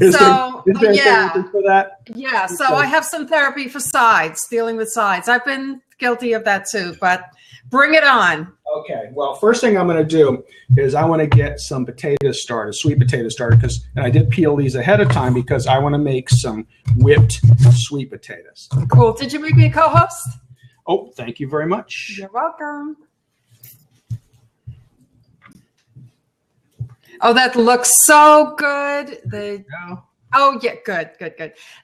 Is So there yeah, therapy for that? yeah. So I have some therapy for sides, dealing with sides. I've been guilty of that too, but bring it on. Okay. Well, first thing I'm going to do is I want to get some potatoes started, sweet potatoes started, and I did peel these ahead of time because I want to make some whipped sweet potatoes. Cool. Did you make me a co-host? Oh, thank you very much. You're welcome. Oh, that looks so good. Oh, yeah, good.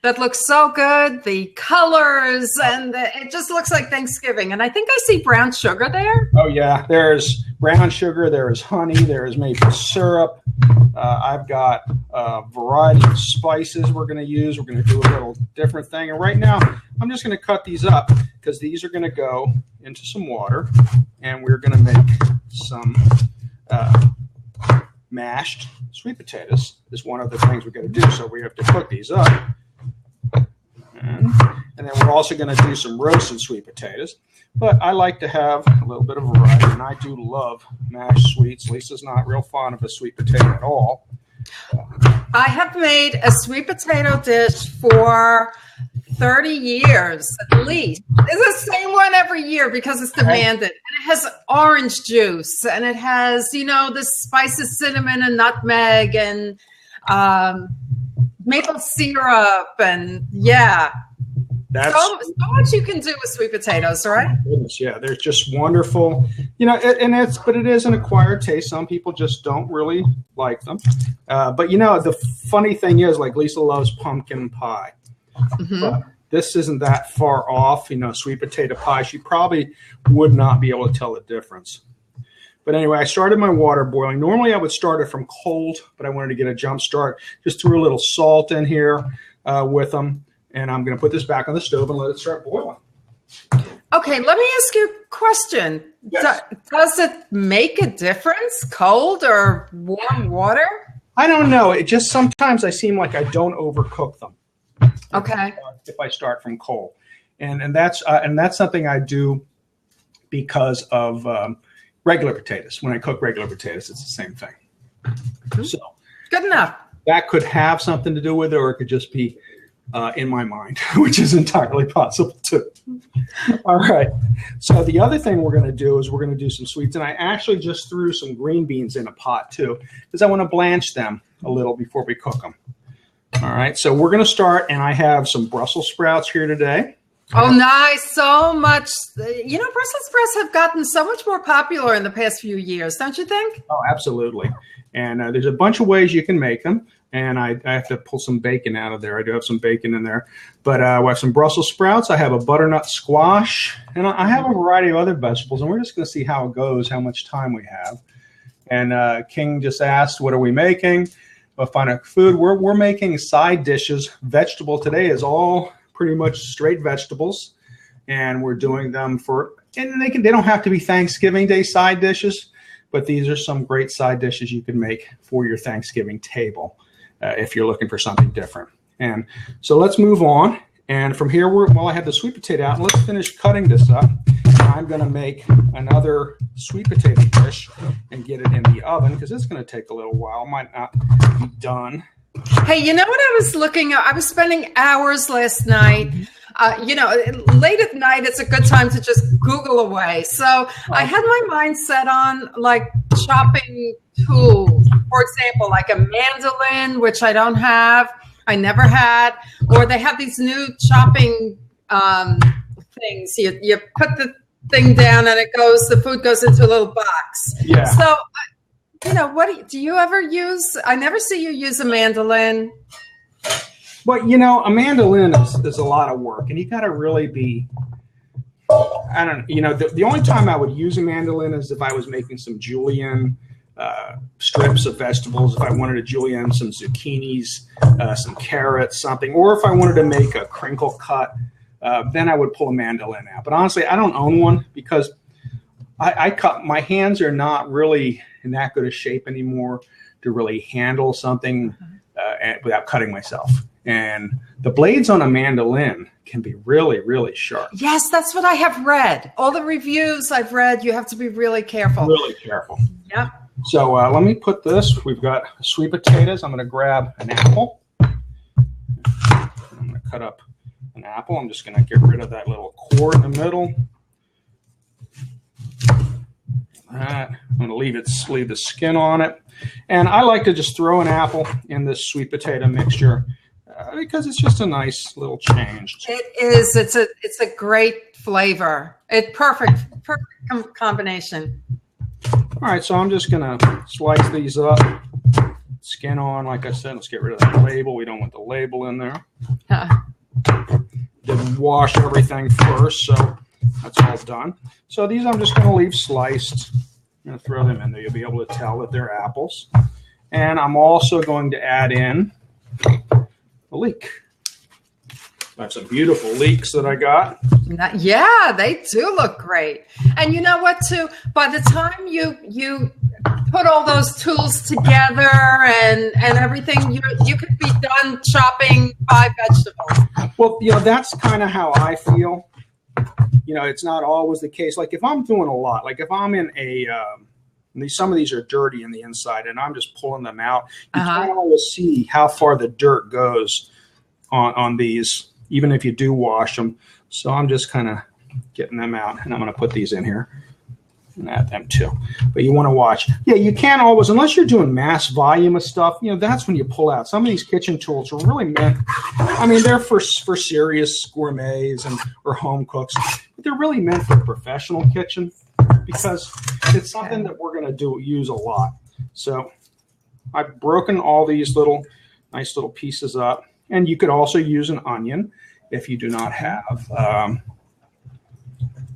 That looks so good. The colors, and it just looks like Thanksgiving. And I think I see brown sugar there. Oh, yeah. There's brown sugar. There is honey. There is maple syrup. I've got a variety of spices we're going to use. We're going to do a little different thing. And right now, I'm just going to cut these up because these are going to go into some water. And we're going to make some mashed sweet potatoes is one of the things we're going to do. So we have to cook these up. And then we're also going to do some roasted sweet potatoes. But I like to have a little bit of variety, and I do love mashed sweets. Lisa's not real fond of a sweet potato at all. I have made a sweet potato dish for 30 years at least. It's the same one every year because it's demanded. And it has orange juice, and it has, the spices, cinnamon and nutmeg and maple syrup. And yeah, so much you can do with sweet potatoes, right? Goodness, yeah, they're just wonderful. But it is an acquired taste. Some people just don't really like them. But the funny thing is, like, Lisa loves pumpkin pie. Mm-hmm. But this isn't that far off, sweet potato pie. She probably would not be able to tell the difference. But anyway, I started my water boiling. Normally I would start it from cold, but I wanted to get a jump start. Just threw a little salt in here with them. And I'm going to put this back on the stove and let it start boiling. Okay, let me ask you a question. Yes. Does it make a difference, cold or warm water? I don't know. It just sometimes I seem like I don't overcook them. Okay. If I start from cold, and that's something I do because of regular potatoes. When I cook regular potatoes, it's the same thing. Mm-hmm. So good enough. That could have something to do with it, or it could just be in my mind, which is entirely possible too. All right. So the other thing we're going to do is we're going to do some sweets, and I actually just threw some green beans in a pot too, because I want to blanch them a little before we cook them. All right, so we're going to start, and I have some Brussels sprouts here today. Oh, nice. So much. Brussels sprouts have gotten so much more popular in the past few years, don't you think? Oh, absolutely. And there's a bunch of ways you can make them, and I have to pull some bacon out of there. I do have some bacon in there. But we have some Brussels sprouts. I have a butternut squash, and I have a variety of other vegetables, and we're just going to see how it goes, how much time we have. And King just asked, what are we making? Well, fine food. We're making side dishes. Vegetable today is all pretty much straight vegetables, and we're doing them and they don't have to be Thanksgiving Day side dishes, but these are some great side dishes you can make for your Thanksgiving table if you're looking for something different. And so let's move on. And from here, while I have the sweet potato out, let's finish cutting this up. I'm going to make another sweet potato dish and get it in the oven because it's going to take a little while. It might not be done. Hey, you know what I was looking at? I was spending hours last night. Late at night, it's a good time to just Google away. So I had my mind set on like chopping tools. For example, like a mandolin, which I don't have. I never had. Or they have these new chopping things. You put the thing down and the food goes into a little box. Yeah. So, what do you ever use? I never see you use a mandolin. Well, a mandolin is a lot of work, and you got to really be, the only time I would use a mandolin is if I was making some julienne strips of vegetables, if I wanted to julienne some zucchinis, some carrots, something, or if I wanted to make a crinkle cut, then I would pull a mandolin out. But honestly, I don't own one because my hands are not really in that good a shape anymore to really handle something without cutting myself. And the blades on a mandolin can be really, really sharp. Yes, that's what I have read. All the reviews I've read, you have to be really careful. Really careful. Yep. So let me put this. We've got sweet potatoes. I'm going to grab an apple. I'm going to cut up an apple. I'm just going to get rid of that little core in the middle. I'm going to leave the skin on it. And I like to just throw an apple in this sweet potato mixture because it's just a nice little change. It is. It's a great flavor. It's perfect combination. All right, so I'm just going to slice these up. Skin on, like I said. Let's get rid of that label. We don't want the label in there. Didn't wash everything first, so that's all done. So these I'm just going to leave sliced. I'm going to throw them in there. You'll be able to tell that they're apples. And I'm also going to add in a leek. I have some beautiful leeks that I got. Yeah, they do look great. And you know what, too? By the time you put all those tools together and everything, you could be done chopping 5 vegetables. Well, that's kind of how I feel. It's not always the case. Like if I'm doing a lot, like if I'm in some of these are dirty in the inside and I'm just pulling them out, you can't always see how far the dirt goes on these, even if you do wash them. So I'm just kind of getting them out, and I'm going to put these in here and add them too. But you want to watch. Yeah, you can't always, unless you're doing mass volume of stuff, that's when you pull out. Some of these kitchen tools are really meant, they're for serious gourmets or home cooks, but they're really meant for professional kitchen because it's something that we're going to use a lot. So I've broken all these nice little pieces up. And you could also use an onion if you do not have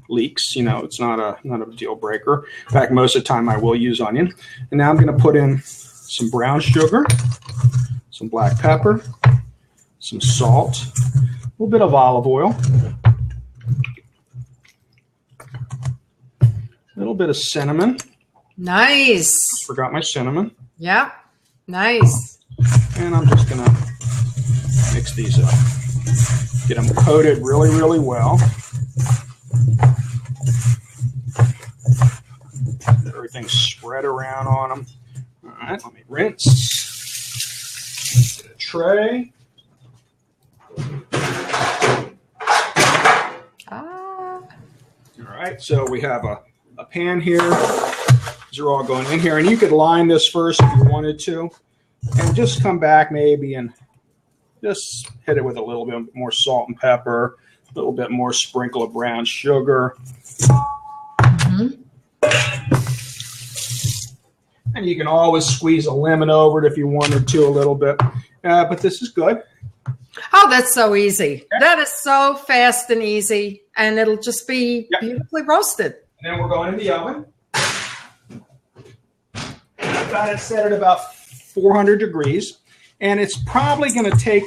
leeks. It's not a deal breaker. In fact, most of the time I will use onion. And now I'm going to put in some brown sugar, some black pepper, some salt, a little bit of olive oil, a little bit of cinnamon. Nice. Forgot my cinnamon. Yeah, nice. And I'm just going to mix these up. Get them coated really, really well. Get everything spread around on them. All right, let me rinse. Get a tray. All right, so we have a pan here. These are all going in here. And you could line this first if you wanted to. And just come back maybe and just hit it with a little bit more salt and pepper, a little bit more sprinkle of brown sugar. And you can always squeeze a lemon over it if you wanted to a little bit. But this is good. Oh, that's so easy. That is so fast and easy. And it'll just be beautifully roasted. And then we're going in the oven. I've got it set at about 400 degrees. And it's probably going to take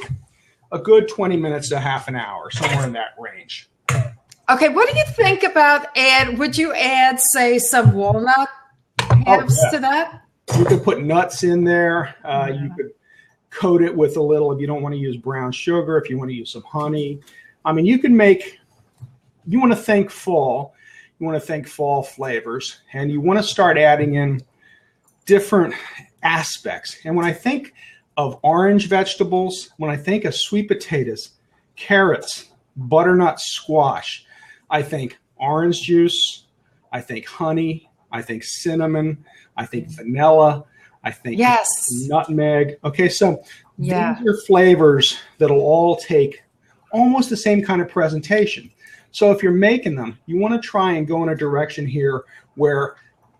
a good 20 minutes to half an hour, somewhere in that range. Okay, what do you think about would you add, say, some walnut halves to that? You could put nuts in there. You could coat it with a little, if you don't want to use brown sugar, if you want to use some honey. You can you want to think fall. You want to think fall flavors. And you want to start adding in different aspects. And when I think of orange vegetables, when I think of sweet potatoes, carrots, butternut squash, I think orange juice, I think honey, I think cinnamon, I think vanilla, I think nutmeg. Okay, so these are flavors that'll all take almost the same kind of presentation. So if you're making them, you want to try and go in a direction here where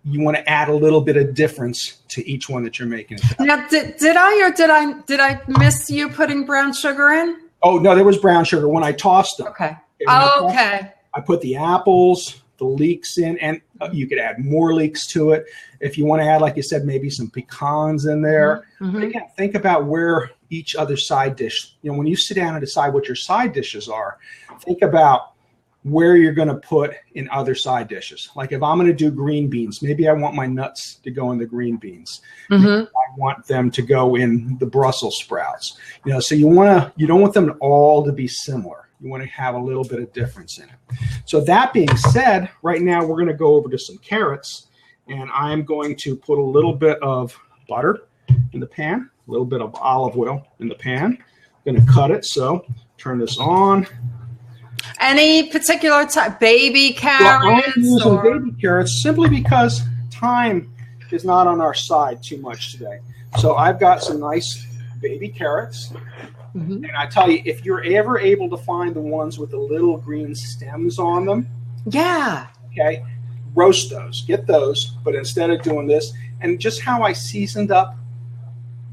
you want to add a little bit of difference to each one that you're making. Now, did I miss you putting brown sugar in? Oh, no, there was brown sugar when I tossed them. Okay. I put the apples, the leeks in, and you could add more leeks to it. If you want to add, like you said, maybe some pecans in there. But again, think about where each other side dish, when you sit down and decide what your side dishes are, think about where you're going to put in other side dishes. Like if I'm going to do green beans, maybe I want my nuts to go in the green beans. I want them to go in the Brussels sprouts. So you don't want them all to be similar. You want to have a little bit of difference in it. So that being said, right now we're going to go over to some carrots. And I'm going to put a little bit of butter in the pan, a little bit of olive oil in the pan. I'm going to cut it. So turn this on. Any particular type? Baby Well, I'm carrots? using baby carrots simply because time is not on our side too much today. So I've got some nice baby carrots. And I tell you, if you're ever able to find the ones with the little green stems on them, yeah, okay, roast those, get those. But instead of doing this, and just how I seasoned up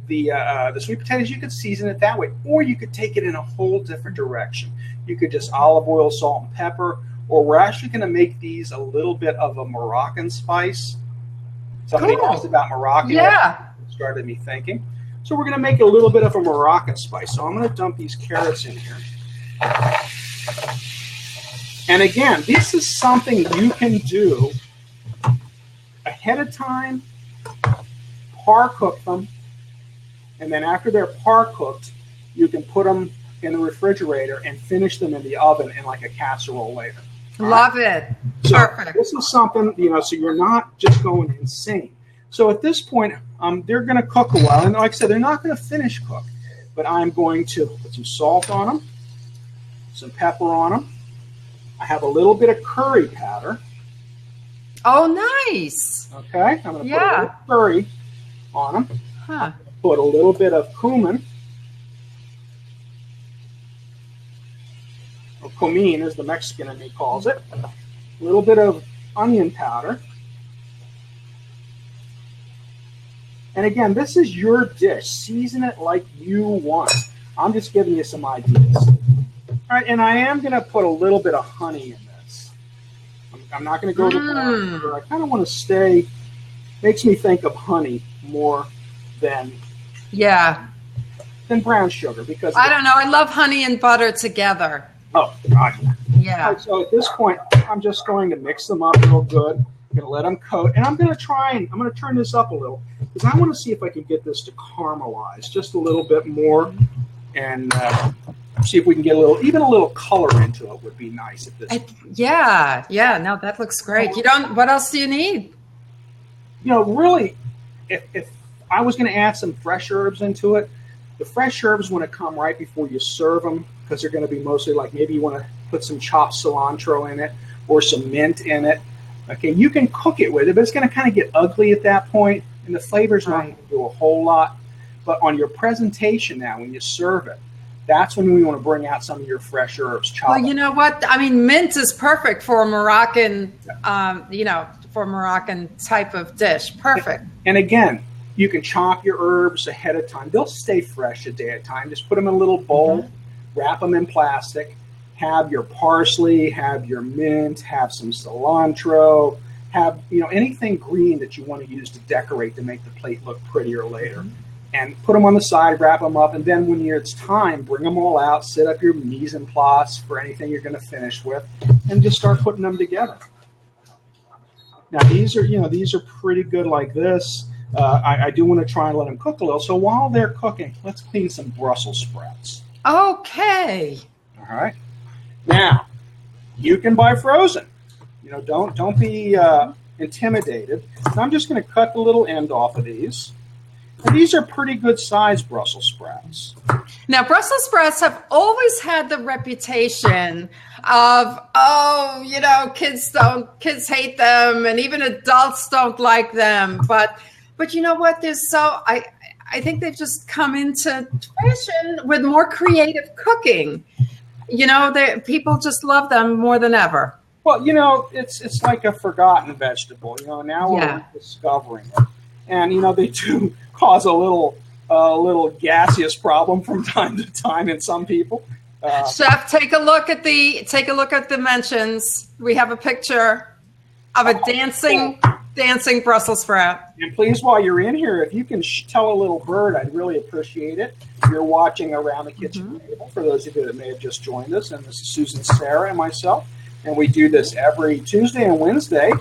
the sweet potatoes, you could season it that way, or you could take it in a whole different direction. You could just olive oil, salt, and pepper, or we're actually going to make these a little bit of a Moroccan spice. Somebody asked about Moroccan. Yeah, it started me thinking. So we're going to make a little bit of a Moroccan spice. So I'm going to dump these carrots in here. And again, this is something you can do ahead of time, par cook them, and then after they're par cooked, you can put them in the refrigerator and finish them in the oven in like a casserole later. Love it. So Perfect. this is something, so you're not just going insane. So at this point, they're going to cook a while. And like I said, they're not going to finish cook. But I'm going to put some salt on them, some pepper on them. I have a little bit of curry powder. Oh, nice. Okay. I'm going to put a little curry on them. Huh. Put a little bit of cumin. Or cumin, as the Mexican in me calls it. A little bit of onion powder. And again, this is your dish. Season it like you want. I'm just giving you some ideas. All right, and I am going to put a little bit of honey in this. I'm not going to go to brown sugar. I kind of want to stay, makes me think of honey more than brown sugar. Because I don't know. I love honey and butter together. Oh, God. Yeah. All right, so at this point, I'm just going to mix them up real good. I'm going to let them coat. And I'm going to turn this up a little because I want to see if I can get this to caramelize just a little bit more and see if we can get even a little color into it would be nice at this point. Yeah. No, that looks great. What else do you need? Really, if I was going to add some fresh herbs into it, the fresh herbs want to come right before you serve them because they're going to be mostly like maybe you want to put some chopped cilantro in it or some mint in it. Okay, you can cook it with it, but it's going to kind of get ugly at that point, and the flavor's not going to do a whole lot. But on your presentation now, when you serve it, that's when we want to bring out some of your fresh herbs. Well, you know what? I mean, mint is perfect for a Moroccan, for a Moroccan type of dish. Perfect. And again, you can chop your herbs ahead of time. They'll stay fresh a day at a time. Just put them in a little bowl, wrap them in plastic. Have your parsley, have your mint, have some cilantro, have anything green that you want to use to decorate to make the plate look prettier later. And put them on the side, wrap them up, and then when it's time, bring them all out, set up your mise en place for anything you're going to finish with, and just start putting them together. Now these are pretty good like this. I do want to try and let them cook a little. So while they're cooking, let's clean some Brussels sprouts. Okay. All right. Now, you can buy frozen. Don't be intimidated. So I'm just going to cut the little end off of these. And these are pretty good sized Brussels sprouts. Now, Brussels sprouts have always had the reputation of, kids hate them, and even adults don't like them. But you know what? I think they've just come into fashion with more creative cooking. People just love them more than ever. Well, it's like a forgotten vegetable. Now we're discovering it, and they do cause a little gaseous problem from time to time in some people. Chef, take a look at the dimensions. We have a picture of a dancing Brussels sprout. And please, while you're in here, if you can tell a little bird, I'd really appreciate it. You're watching Around the Kitchen Table, for those of you that may have just joined us, and this is Susan, Sarah, and myself, and we do this every Tuesday and Wednesday,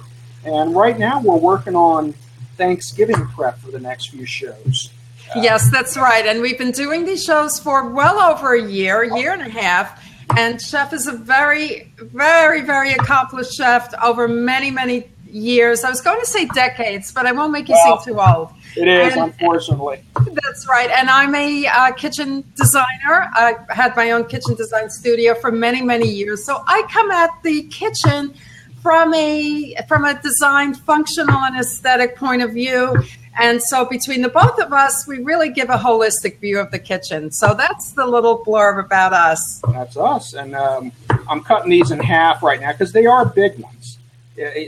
and right now we're working on Thanksgiving prep for the next few shows. Yes, that's right, and we've been doing these shows for well over a year and a half, and Chef is a very, very, very accomplished chef over many, many years. I was going to say decades, but I won't make you seem too old. It is, unfortunately. That's right. And I'm a kitchen designer. I had my own kitchen design studio for many, many years. So I come at the kitchen from a design, functional, and aesthetic point of view. And so between the both of us, we really give a holistic view of the kitchen. So that's the little blurb about us. That's us. And I'm cutting these in half right now because they are big ones.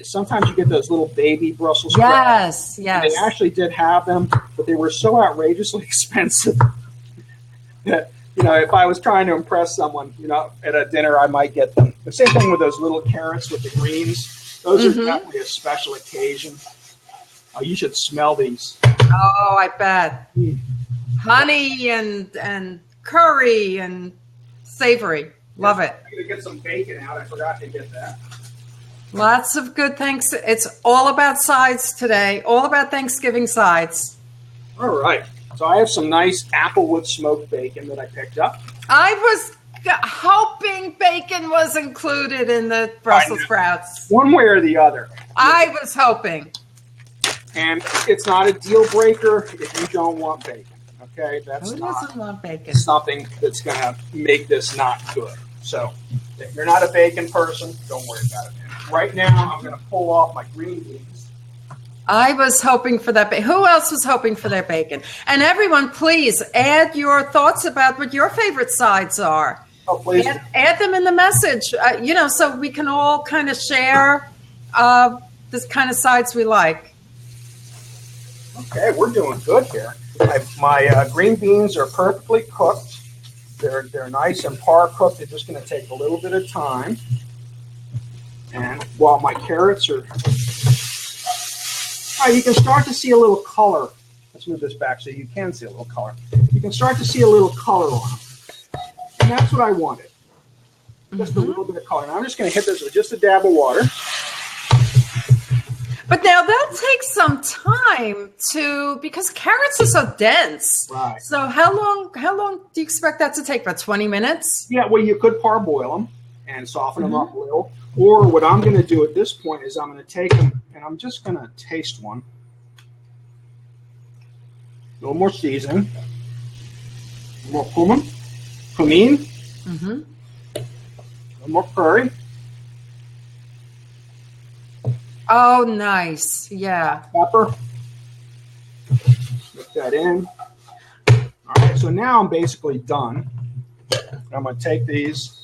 Sometimes you get those little baby Brussels sprouts. Yes. They actually did have them, but they were so outrageously expensive that, if I was trying to impress someone, at a dinner, I might get them. The same thing with those little carrots with the greens. Those are definitely a special occasion. Oh, you should smell these. Oh, I bet. Honey and curry and savory. Love it. I'm going to get some bacon out. I forgot to get that. Lots of good thanks. It's all about sides today. All about Thanksgiving sides. All right. So I have some nice applewood smoked bacon that I picked up. I was hoping bacon was included in the Brussels sprouts. One way or the other. I was hoping. And it's not a deal breaker if you don't want bacon. Okay? Who doesn't want bacon? Something that's going to make this not good. So if you're not a bacon person, don't worry about it. Right now, I'm going to pull off my green beans. I was hoping for that. Who else was hoping for their bacon? And everyone, please add your thoughts about what your favorite sides are. Oh, please. Add them in the message, so we can all kind of share this kind of sides we like. Okay, we're doing good here. My green beans are perfectly cooked. They're nice and par cooked. They're just going to take a little bit of time. And while my carrots are... you can start to see a little color. Let's move this back so you can see a little color. You can start to see a little color on them. And that's what I wanted. Just a little bit of color. And I'm just going to hit this with just a dab of water. But now that takes some time because carrots are so dense. Right. So how long do you expect that to take? About 20 minutes? Yeah, well, you could parboil them and soften them up a little. Or what I'm going to do at this point is I'm going to take them and I'm just going to taste one. A little more seasoning. A little more cumin. A little more curry. Oh, nice. Yeah. Pepper. Mix that in. All right, so now I'm basically done. I'm going to take these.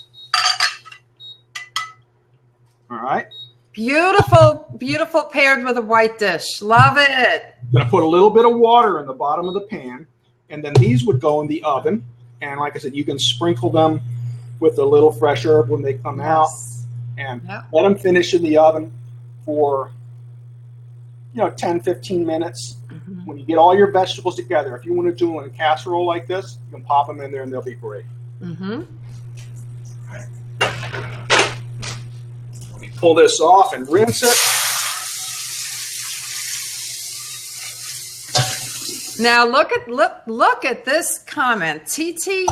All right. Beautiful, beautiful paired with a white dish. Love it. I'm going to put a little bit of water in the bottom of the pan, and then these would go in the oven. And like I said, you can sprinkle them with a little fresh herb when they come out, and let them finish in the oven for 10, 15 minutes. When you get all your vegetables together, if you want to do it in a casserole like this, you can pop them in there and they'll be great. Let me pull this off and rinse it. Now look at this comment. TT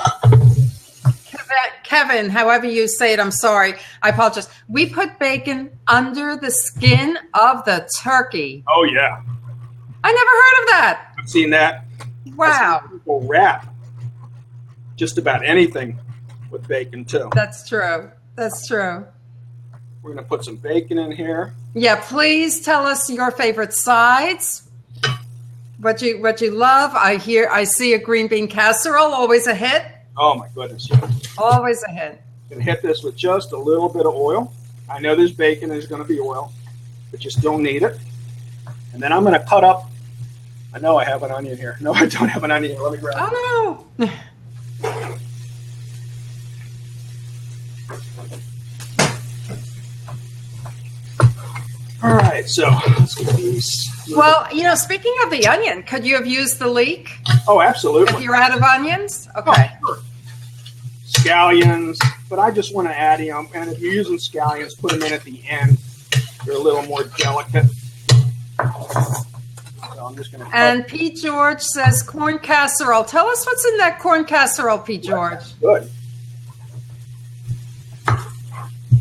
Kevin, however you say it, I'm sorry. I apologize. We put bacon under the skin of the turkey. Oh, yeah. I never heard of that. I've seen that. Wow. People wrap just about anything with bacon, too. That's true. That's true. We're going to put some bacon in here. Yeah, please tell us your favorite sides. What you love. I see a green bean casserole, always a hit. Oh, my goodness. Yeah. Always a hit. Going to hit this with just a little bit of oil. I know there's bacon, there's going to be oil, but you still need it. And then I'm going to cut up. I know I have an onion here. No, I don't have an onion here. Let me grab it. Oh, no. All right, so let's get these. Well, speaking of the onion, could you have used the leek? Oh, absolutely. If you're out of onions? Okay. Oh, sure. Scallions, but I just want to add them. And if you're using scallions, put them in at the end. They're a little more delicate. So I'm just going to. And Pete George says corn casserole. Tell us what's in that corn casserole, Pete George. Good.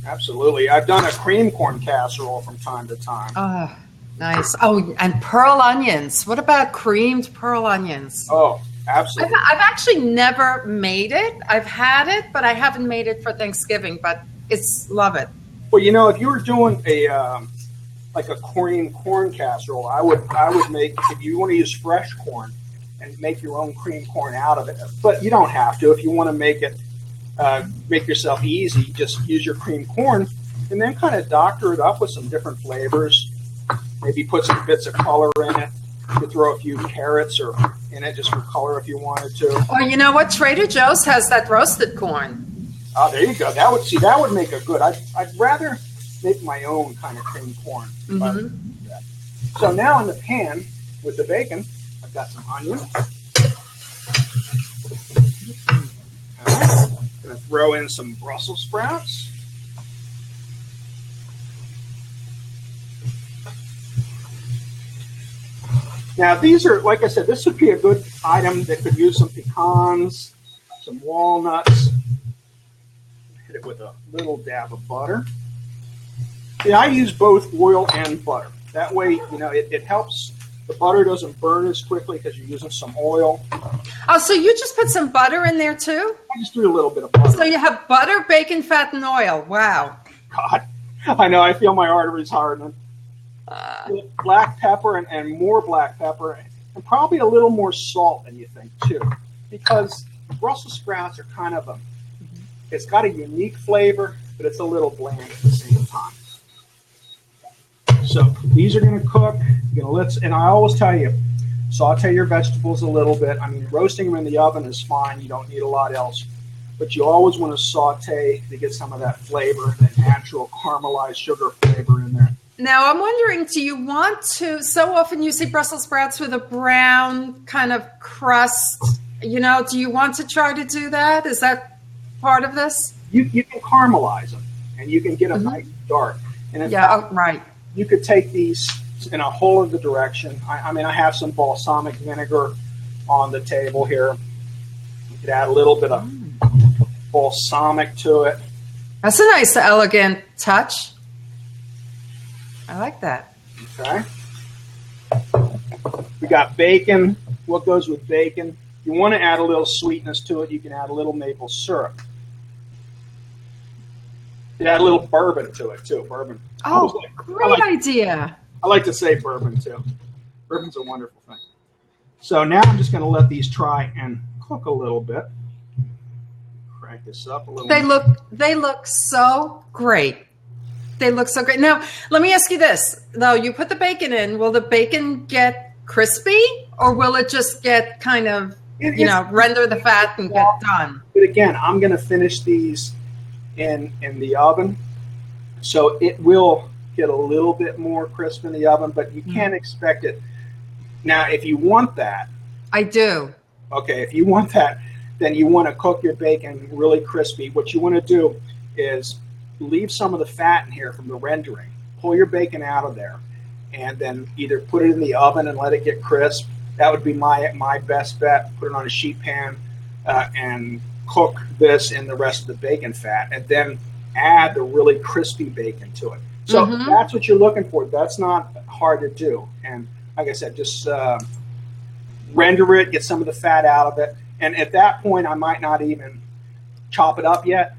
Absolutely. I've done a cream corn casserole from time to time. Oh, nice. Oh, and pearl onions. What about creamed pearl onions? Oh, absolutely. I've actually never made it. I've had it, but I haven't made it for Thanksgiving, but love it. Well, if you were doing a like a cream corn casserole, I would make, if you want to use fresh corn and make your own cream corn out of it. But you don't have to. If you want to make it make yourself easy, just use your cream corn and then kind of doctor it up with some different flavors. Maybe put some bits of color in it. You could throw a few carrots or in it just for color if you wanted to. Or you know what? Trader Joe's has that roasted corn. Oh, there you go. That would make a good. I'd rather make my own kind of cream corn. Mm-hmm. So now in the pan with the bacon, I've got some onion. All right. Going to throw in some Brussels sprouts. Now these are, like I said, this would be a good item that could use some pecans, some walnuts. Hit it with a little dab of butter. Yeah, I use both oil and butter. That way, it helps. The butter doesn't burn as quickly because you're using some oil. Oh, so you just put some butter in there too? I just threw a little bit of butter. So you have butter, bacon, fat, and oil. Wow. God, I know. I feel my arteries hardening. Black pepper and more black pepper, and probably a little more salt than you think too, because Brussels sprouts are kind of it's got a unique flavor, but it's a little bland at the same time. So these are going to cook. And I always tell you, saute your vegetables a little bit. I mean, roasting them in the oven is fine. You don't need a lot else. But you always want to saute to get some of that flavor, that natural caramelized sugar flavor in there. Now, I'm wondering, do you want to, so often you see Brussels sprouts with a brown kind of crust, do you want to try to do that? Is that part of this? You can caramelize them, and you can get them nice and dark. And in fact, right. You could take these in a whole other direction. I have some balsamic vinegar on the table here. You could add a little bit of balsamic to it. That's a nice, elegant touch. I like that. Okay. We got bacon. What goes with bacon? You want to add a little sweetness to it. You can add a little maple syrup. You add a little bourbon to it too. Bourbon. Oh, great idea. I like to say bourbon too. Bourbon's a wonderful thing. So now I'm just going to let these try and cook a little bit. Crank this up a little. They look so great. They look so great. Now, let me ask you this, though. You put the bacon in. Will the bacon get crispy, or will it just get kind of, render the fat and get done? But again, I'm going to finish these in the oven, so it will get a little bit more crisp in the oven, but you can't expect it. Now, if you want that. I do. Okay, if you want that, then you want to cook your bacon really crispy. What you want to do is leave some of the fat in here from the rendering. Pull your bacon out of there, and then either put it in the oven and let it get crisp. That would be my best bet. Put it on a sheet pan and cook this in the rest of the bacon fat, and then add the really crispy bacon to it. So that's what you're looking for. That's not hard to do. And like I said, just render it, get some of the fat out of it. And at that point, I might not even chop it up yet.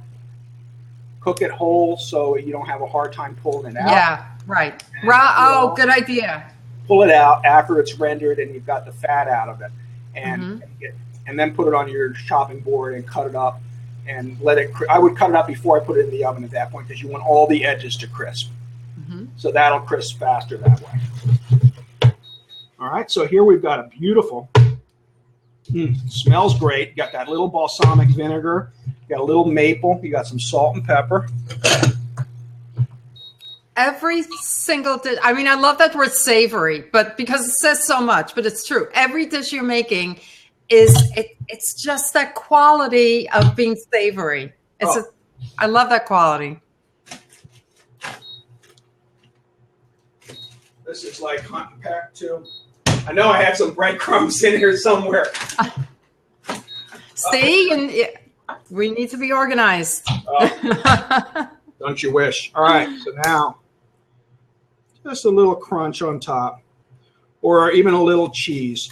Cook it whole so you don't have a hard time pulling it out. Yeah, right. Good idea. Pull it out after it's rendered and you've got the fat out of it. And then put it on your chopping board and cut it up and let it. I would cut it up before I put it in the oven at that point because you want all the edges to crisp. So that'll crisp faster that way. All right, so here we've got a beautiful, smells great. You got that little balsamic vinegar. You got a little maple. You got some salt and pepper. Every single dish. I mean, I love that word savory, but because it says so much, but it's true. Every dish you're making it's just that quality of being savory. I love that quality. This is like hunt and peck too. I know I had some breadcrumbs in here somewhere. See, we need to be organized. So Don't you wish? All right, so now just a little crunch on top, or even a little cheese.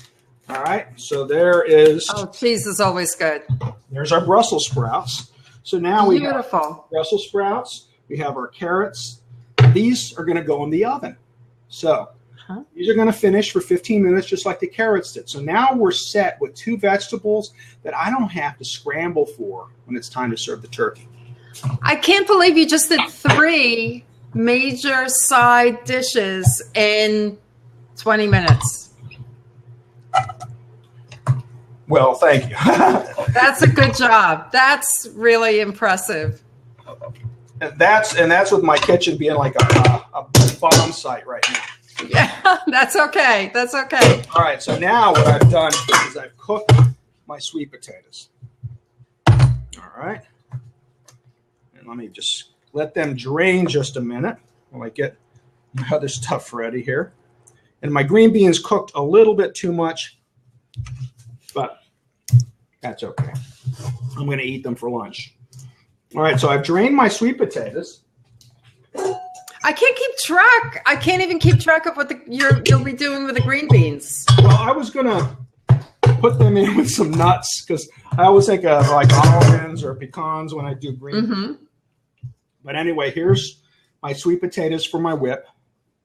All right, so there is. Oh, cheese is always good. There's our Brussels sprouts. So now we have Beautiful. Brussels sprouts. We have our carrots. These are going to go in the oven. So these are going to finish for 15 minutes just like the carrots did. So now we're set with 2 vegetables that I don't have to scramble for when it's time to serve the turkey. I can't believe you just did 3 major side dishes in 20 minutes. Well, thank you. That's a good job. That's really impressive. And that's with my kitchen being like a bomb site right now. Yeah, that's okay. That's okay. All right, so now what I've done is I've cooked my sweet potatoes. All right. And let me just let them drain just a minute while I get my other stuff ready here. And my green beans cooked a little bit too much, but that's okay. I'm going to eat them for lunch. All right, so I've drained my sweet potatoes. I can't keep track. I can't even keep track of what you'll be doing with the green beans. Well, I was going to put them in with some nuts because I always think of like almonds or pecans when I do green beans. But anyway, here's my sweet potatoes for my whip.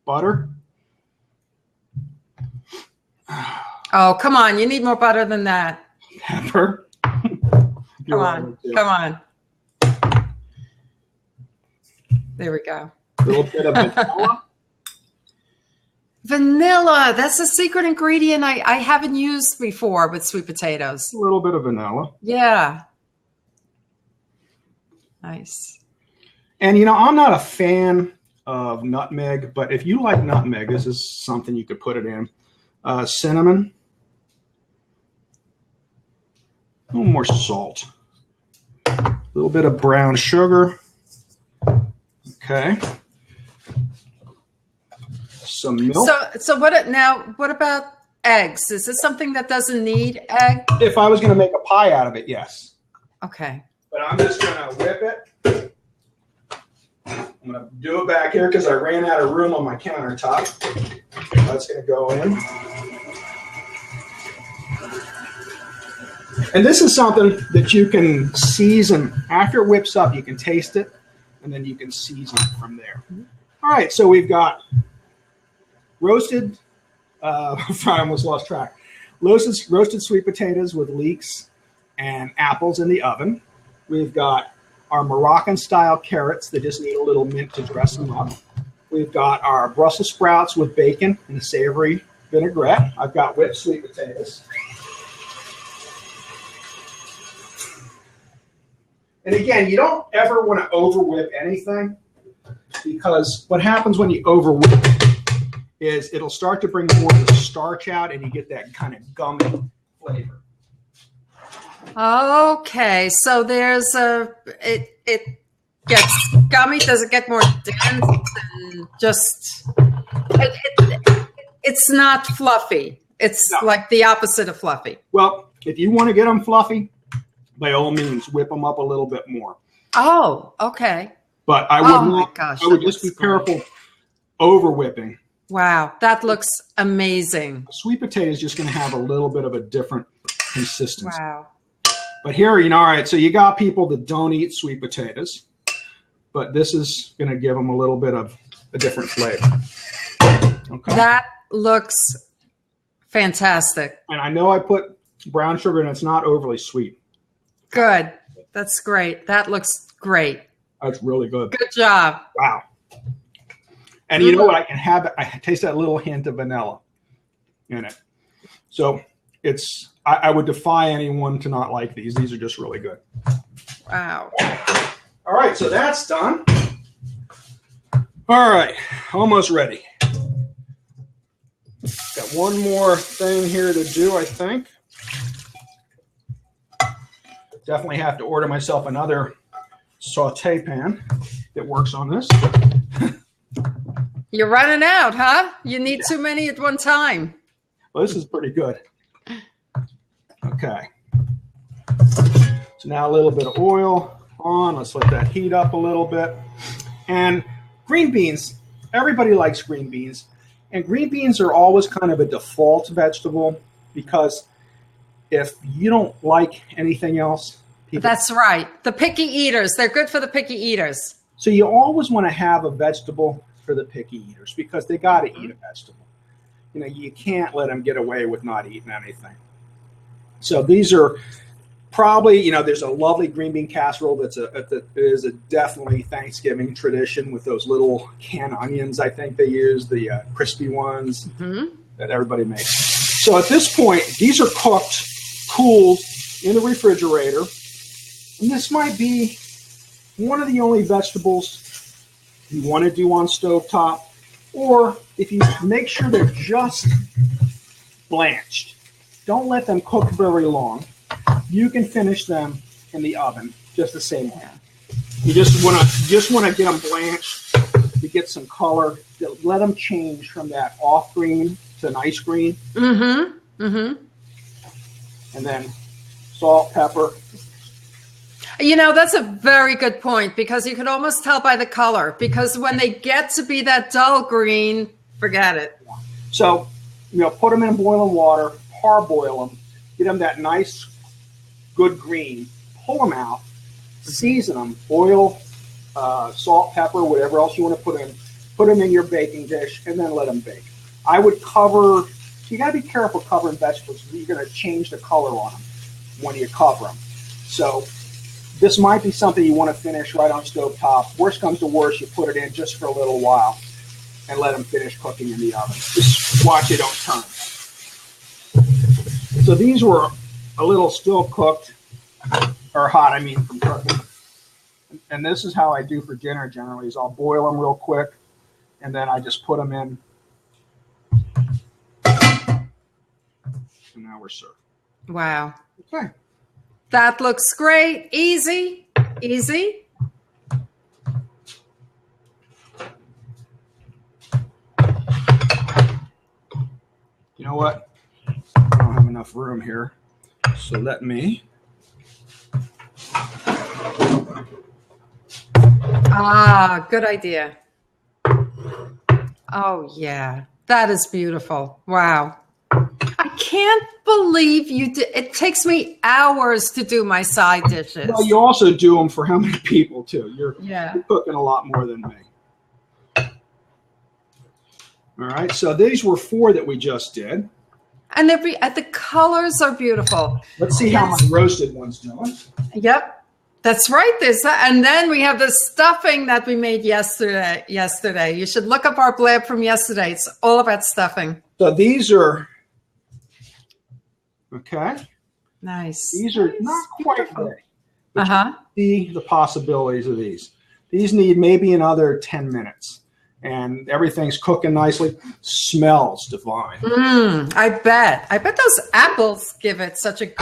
Butter. Oh, come on. You need more butter than that. Pepper. Come on. Come on. There we go. A little bit of vanilla. Vanilla. That's a secret ingredient I haven't used before with sweet potatoes. A little bit of vanilla. Yeah. Nice. And, you know, I'm not a fan of nutmeg, but if you like nutmeg, this is something you could put it in. Cinnamon. A little more salt. A little bit of brown sugar. Okay. Some milk. So what about eggs? Is this something that doesn't need egg? If I was going to make a pie out of it, yes. Okay. But I'm just going to whip it. I'm going to do it back here because I ran out of room on my countertop. That's going to go in. And this is something that you can season. After it whips up, you can taste it, and then you can season it from there. All right, so we've got roasted, I almost lost track, roasted sweet potatoes with leeks and apples in the oven. We've got our Moroccan-style carrots that just need a little mint to dress them up. We've got our Brussels sprouts with bacon and a savory vinaigrette. I've got whipped sweet potatoes. And again, you don't ever want to over whip anything because what happens when you over whip is it'll start to bring more of the starch out and you get that kind of gummy flavor. Okay, so there's it gets gummy. Does it get more dense and just it's not fluffy. It's like the opposite of fluffy. Well, if you want to get them fluffy, by all means, whip them up a little bit more. Oh, okay. But I would just be careful over whipping. Wow, that looks amazing. Sweet potato is just going to have a little bit of a different consistency. Wow. But here, you know, all right, so you got people that don't eat sweet potatoes, but this is going to give them a little bit of a different flavor. Okay. That looks fantastic. And I know I put brown sugar and it's not overly sweet. Good. That's great. That looks great. That's really good. Good job. Wow. And you know what? I taste that little hint of vanilla in it. So I would defy anyone to not like these. These are just really good. Wow. All right, so that's done. All right, almost ready. Got one more thing here to do, I think. Definitely have to order myself another saute pan that works on this. You're running out, huh? You need too many at one time. Well, this is pretty good. Okay. So now a little bit of oil on. Let's let that heat up a little bit. And green beans, everybody likes green beans. And green beans are always kind of a default vegetable because if you don't like anything else, that's right. The picky eaters, they're good for the picky eaters. So you always want to have a vegetable for the picky eaters because they got to eat a vegetable. You know, you can't let them get away with not eating anything. So these are probably, you know, there's a lovely green bean casserole that is a definitely Thanksgiving tradition with those little canned onions. I think they use the crispy ones that everybody makes. So at this point, these are cooked, cooled in the refrigerator. And this might be one of the only vegetables you want to do on stovetop, or if you make sure they're just blanched. Don't let them cook very long. You can finish them in the oven just the same way. You just want to get them blanched to get some color. Let them change from that off green to nice green. And then salt, pepper. You know, that's a very good point because you can almost tell by the color because when they get to be that dull green, forget it. So, you know, put them in boiling water, parboil them, get them that nice, good green, pull them out, season them, oil, salt, pepper, whatever else you want to put them in your baking dish, and then let them bake. I would cover, you got to be careful covering vegetables because you're going to change the color on them when you cover them. So, this might be something you want to finish right on stovetop. Worst comes to worst, you put it in just for a little while and let them finish cooking in the oven. Just watch they don't turn. So these were a little still cooked, or hot, I mean, from cooking. And this is how I do for dinner generally, is I'll boil them real quick, and then I just put them in. And now we're served. Wow. Okay. That looks great. Easy. Easy. You know what? I don't have enough room here. So let me. Ah, good idea. Oh, yeah. That is beautiful. Wow. I can't believe you did. It takes me hours to do my side dishes. Well, you also do them for how many people, too? You're cooking a lot more than me. All right, so these were 4 that we just did. And the colors are beautiful. Let's see how my roasted one's doing. Yep. That's right. And then we have the stuffing that we made yesterday. You should look up our blab from yesterday. It's all about stuffing. So these are, okay. Nice. These are not quite ready. See the possibilities of these. These need maybe another 10 minutes. And everything's cooking nicely. Smells divine. I bet. I bet those apples give it such a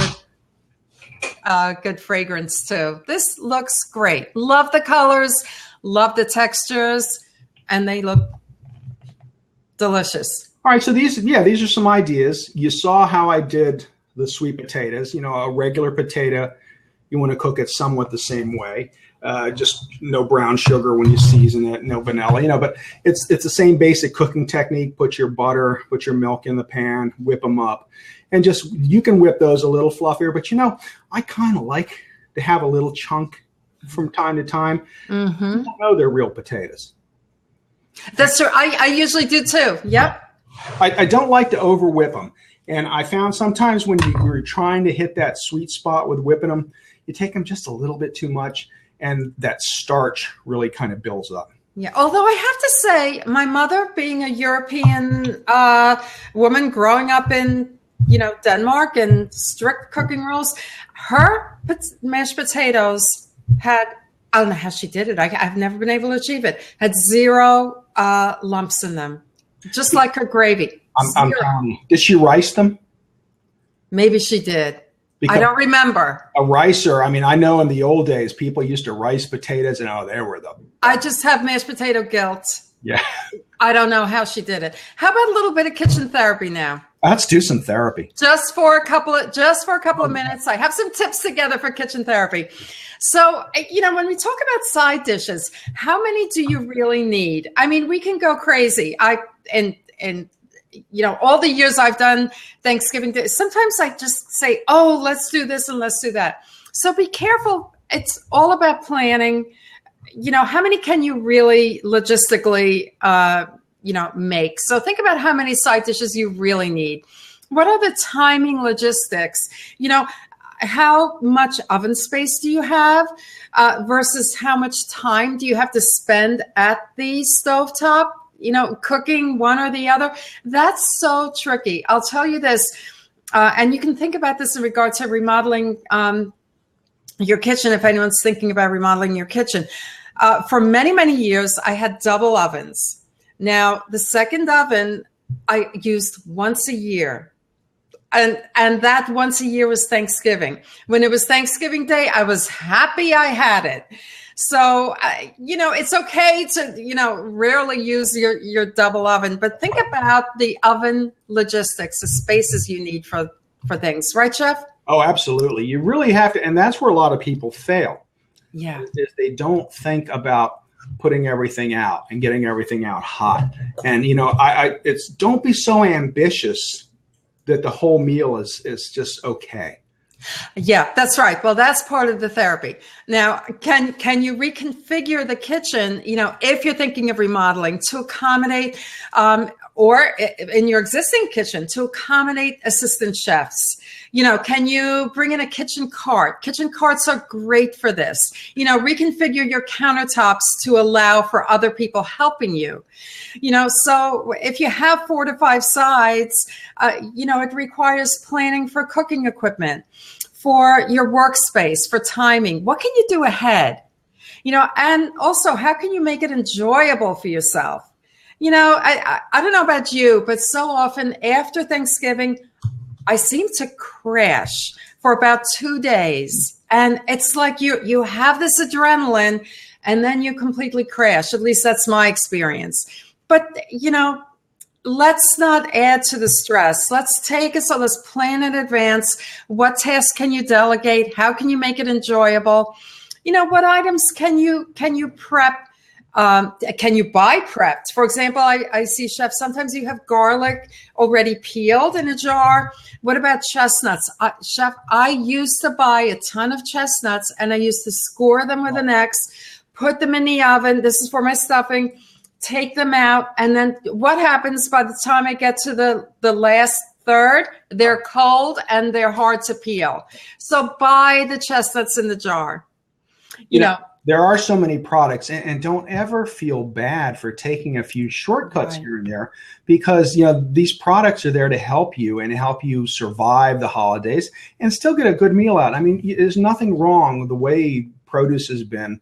good fragrance too. This looks great. Love the colors, love the textures, and they look delicious. All right, so these are some ideas. You saw how I did the sweet potatoes. You know, a regular potato, you want to cook it somewhat the same way. Just no brown sugar when you season it, no vanilla, you know, but it's the same basic cooking technique. Put your butter, put your milk in the pan, whip them up, and just, you can whip those a little fluffier, but you know, I kind of like to have a little chunk from time to time. You don't know they're real potatoes. That's true. I usually do too. Yep. I don't like to over whip them. And I found sometimes when you're trying to hit that sweet spot with whipping them, you take them just a little bit too much, and that starch really kind of builds up. Yeah. Although I have to say, my mother, being a European woman growing up in, you know, Denmark and strict cooking rules, her mashed potatoes had, I don't know how she did it. I've never been able to achieve it. Had 0 lumps in them, just like her gravy. I'm telling you. Did she rice them? Maybe she did. Because I don't remember. A ricer, I mean, I know in the old days, people used to rice potatoes, and they were the... I just have mashed potato guilt. Yeah. I don't know how she did it. How about a little bit of kitchen therapy now? Let's do some therapy. Just for a couple of minutes. I have some tips together for kitchen therapy. So, when we talk about side dishes, how many do you really need? I mean, we can go crazy. All the years I've done Thanksgiving Day, sometimes I just say, oh, let's do this and let's do that. So be careful. It's all about planning. How many can you really logistically, make? So think about how many side dishes you really need. What are the timing logistics? How much oven space do you have versus how much time do you have to spend at the stovetop, cooking one or the other? That's so tricky. I'll tell you this, and you can think about this in regard to remodeling your kitchen if anyone's thinking about remodeling your kitchen. For many, many years, I had double ovens. Now, the second oven I used once a year. And that once a year was Thanksgiving. When it was Thanksgiving Day, I was happy I had it. So, it's okay to, rarely use your double oven, but think about the oven logistics, the spaces you need for things. Right, Chef? Oh, absolutely. You really have to. And that's where a lot of people fail. Yeah. Is they don't think about putting everything out and getting everything out hot. And, it's don't be so ambitious that the whole meal is just okay. Yeah, that's right. Well, that's part of the therapy. Now, can you reconfigure the kitchen, if you're thinking of remodeling to accommodate, or in your existing kitchen to accommodate assistant chefs? Can you bring in a kitchen cart? Kitchen carts are great for this. Reconfigure your countertops to allow for other people helping you. So if you have 4 to 5 sides, it requires planning for cooking equipment, for your workspace, for timing. What can you do ahead? And also, how can you make it enjoyable for yourself? I don't know about you, but so often after Thanksgiving, I seem to crash for about 2 days. And it's like you have this adrenaline and then you completely crash. At least that's my experience. But, let's not add to the stress. Let's plan in advance. What tasks can you delegate? How can you make it enjoyable? What items can you prep? Can you buy prepped? For example, I see chefs, sometimes you have garlic already peeled in a jar. What about chestnuts? Chef, I used to buy a ton of chestnuts and I used to score them with an X, put them in the oven. This is for my stuffing. Take them out. And then what happens by the time I get to the last third? They're cold and they're hard to peel. So buy the chestnuts in the jar. There are so many products, and don't ever feel bad for taking a few shortcuts here and there, because these products are there to help you and help you survive the holidays and still get a good meal out. I mean, there's nothing wrong with the way produce has been.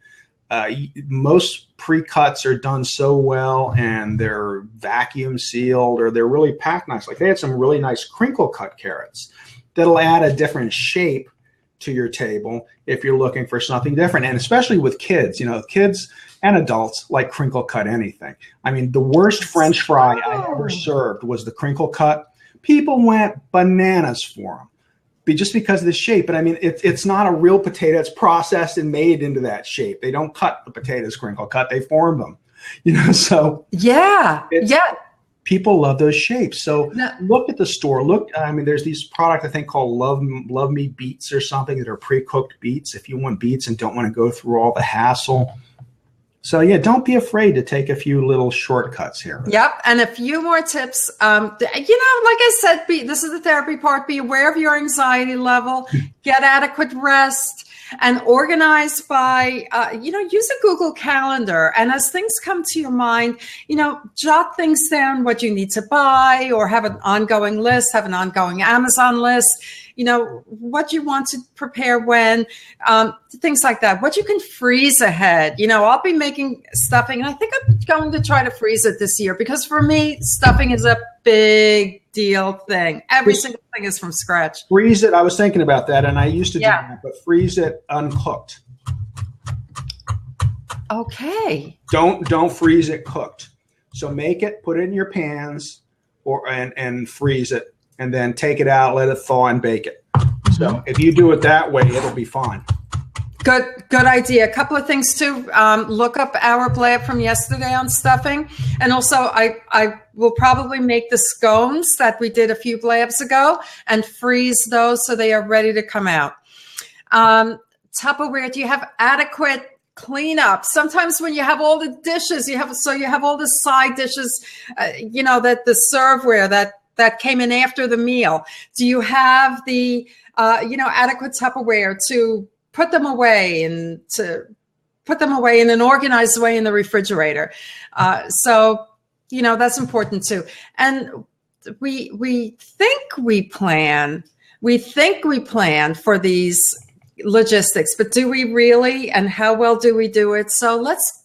Most pre-cuts are done so well, and they're vacuum sealed, or they're really packed nice. Like they had some really nice crinkle cut carrots that'll add a different shape to your table if you're looking for something different. And especially with kids, kids and adults like crinkle cut anything. I mean, the worst French fry I ever served was the crinkle cut. People went bananas for them just because of the shape. But I mean, it's not a real potato. It's processed and made into that shape. They don't cut the potatoes crinkle cut. They form them, so. Yeah. People love those shapes. So look at the store. There's these products I think called Love Me Beets or something that are pre-cooked beets if you want beets and don't want to go through all the hassle. So yeah, don't be afraid to take a few little shortcuts here. Yep. And a few more tips. Like I said, this is the therapy part. Be aware of your anxiety level, get adequate rest, and organize by, use a Google Calendar. And as things come to your mind, jot things down, what you need to buy, or have an ongoing list, have an ongoing Amazon list, what you want to prepare when, things like that, what you can freeze ahead. I'll be making stuffing, and I think I'm going to try to freeze it this year because for me, stuffing is a big deal thing. Every single thing is from scratch. Freeze it. I was thinking about that, and I used to do that, but freeze it uncooked. Okay. Don't freeze it cooked. So make it, put it in your pans, and freeze it and then take it out, let it thaw, and bake it. So if you do it that way, it'll be fine. Good idea. A couple of things too. Look up our blab from yesterday on stuffing, and also I will probably make the scones that we did a few blabs ago and freeze those so they are ready to come out. Tupperware. Do you have adequate cleanup? Sometimes when you have all the dishes, you have all the side dishes, that the serveware that came in after the meal. Do you have the adequate Tupperware to put them away and to put them away in an organized way in the refrigerator? So that's important too. And we think we plan for these logistics, but do we really? And how well do we do it? So let's,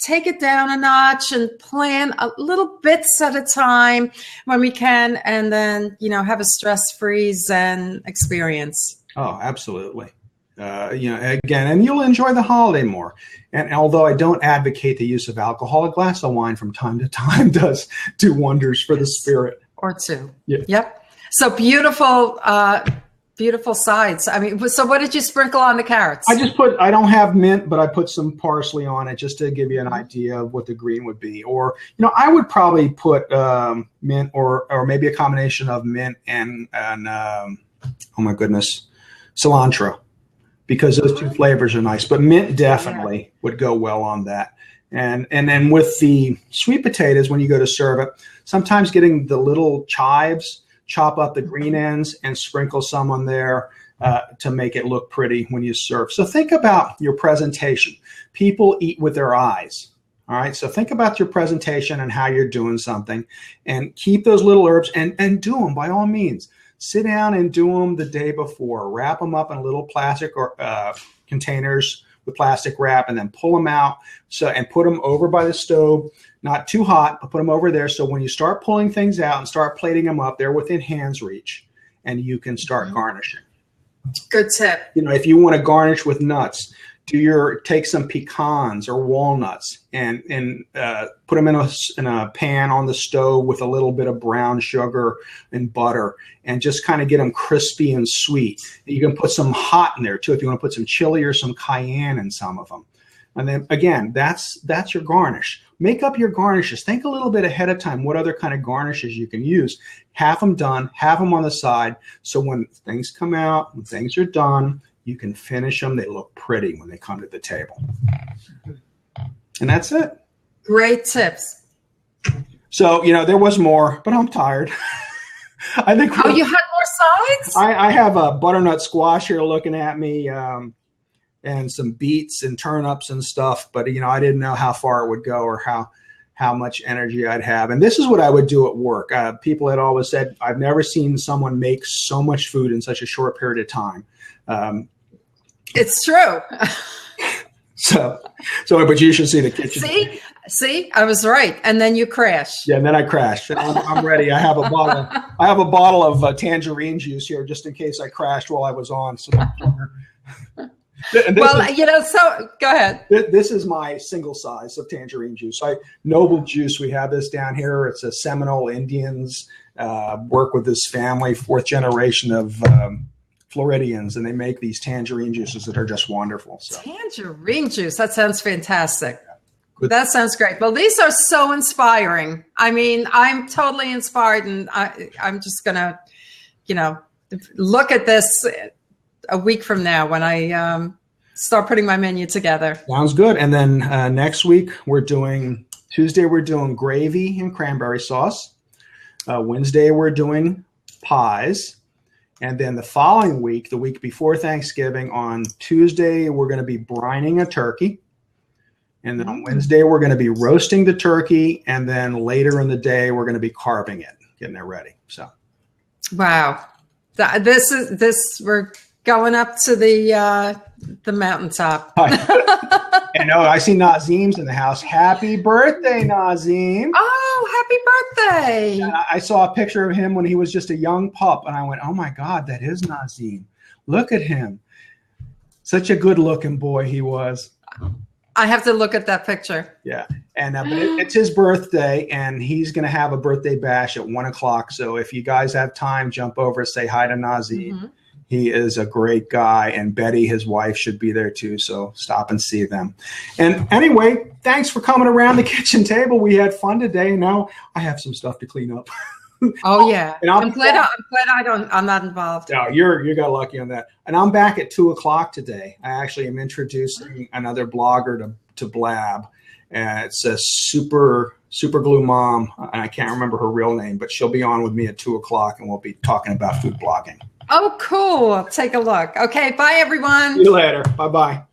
take it down a notch and plan a little bits at a time when we can, and then, have a stress-free Zen experience. Oh, absolutely. Again, and you'll enjoy the holiday more. And although I don't advocate the use of alcohol, a glass of wine from time to time does do wonders for the spirit. Or two. Yeah. Yep. So beautiful sides. I mean, so what did you sprinkle on the carrots? I don't have mint, but I put some parsley on it just to give you an idea of what the green would be. Or, I would probably put mint or maybe a combination of mint and oh my goodness, cilantro, because those two flavors are nice. But mint definitely would go well on that. And then with the sweet potatoes, when you go to serve it, sometimes getting the little chives, chop up the green ends and sprinkle some on there to make it look pretty when you serve. So think about your presentation. People eat with their eyes. All right. So think about your presentation and how you're doing something, and keep those little herbs and do them by all means. Sit down and do them the day before. Wrap them up in little plastic or containers with plastic wrap, and then pull them out and put them over by the stove. Not too hot, but put them over there. So when you start pulling things out and start plating them up, they're within hand's reach, and you can start garnishing. Good tip. If you want to garnish with nuts, take some pecans or walnuts and put them in a pan on the stove with a little bit of brown sugar and butter, and just kind of get them crispy and sweet. You can put some hot in there too if you want to put some chili or some cayenne in some of them. And then again, that's your garnish. Make up your garnishes. Think a little bit ahead of time what other kind of garnishes you can use. Have them done, have them on the side, so when things come out, when things are done, you can finish them. They look pretty when they come to the table. And that's it. Great tips. So, there was more, but I'm tired. I think. Oh, you had more sides? I have a butternut squash here looking at me, and some beets and turnips and stuff. But, I didn't know how far it would go or how much energy I'd have. And this is what I would do at work. People had always said, I've never seen someone make so much food in such a short period of time. It's true. But you should see the kitchen. See, I was right. And then you crashed. Yeah, and then I crashed. I'm ready. I have a bottle of tangerine juice here just in case I crashed while I was on. So so go ahead. This is my single size of tangerine juice. Noble Juice, we have this down here. It's a Seminole Indians, work with this family, 4th generation of Floridians, and they make these tangerine juices that are just wonderful. So. Tangerine juice, that sounds fantastic. That sounds great. Well, these are so inspiring. I mean, I'm totally inspired, and I'm just going to, look at this a week from now when I start putting my menu together. Sounds good. And then next week, Tuesday, we're doing gravy and cranberry sauce. Wednesday, we're doing pies. And then the following week, the week before Thanksgiving, on Tuesday, we're going to be brining a turkey. And then on Wednesday, we're going to be roasting the turkey. And then later in the day, we're going to be carving it, getting it ready. So, wow. We're going up to the mountaintop. And I see Nazim's in the house. Happy birthday, Nazim. Oh, happy birthday. And I saw a picture of him when he was just a young pup. And I went, oh, my God, that is Nazim. Look at him. Such a good looking boy he was. I have to look at that picture. Yeah. And but it's his birthday, and he's going to have a birthday bash at 1:00. So if you guys have time, jump over, say hi to Nazeed. Mm-hmm. He is a great guy, and Betty, his wife, should be there too. So stop and see them. And anyway, thanks for coming around the kitchen table. We had fun today. And now I have some stuff to clean up. Oh yeah, and I'm glad I'm not involved. No, you got lucky on that. And I'm back at 2:00 today. I actually am introducing another blogger to Blab, and it's a super glue mom. And I can't remember her real name, but she'll be on with me at 2:00, and we'll be talking about food blogging. Oh, cool! Take a look. Okay, bye everyone. See you later. Bye bye.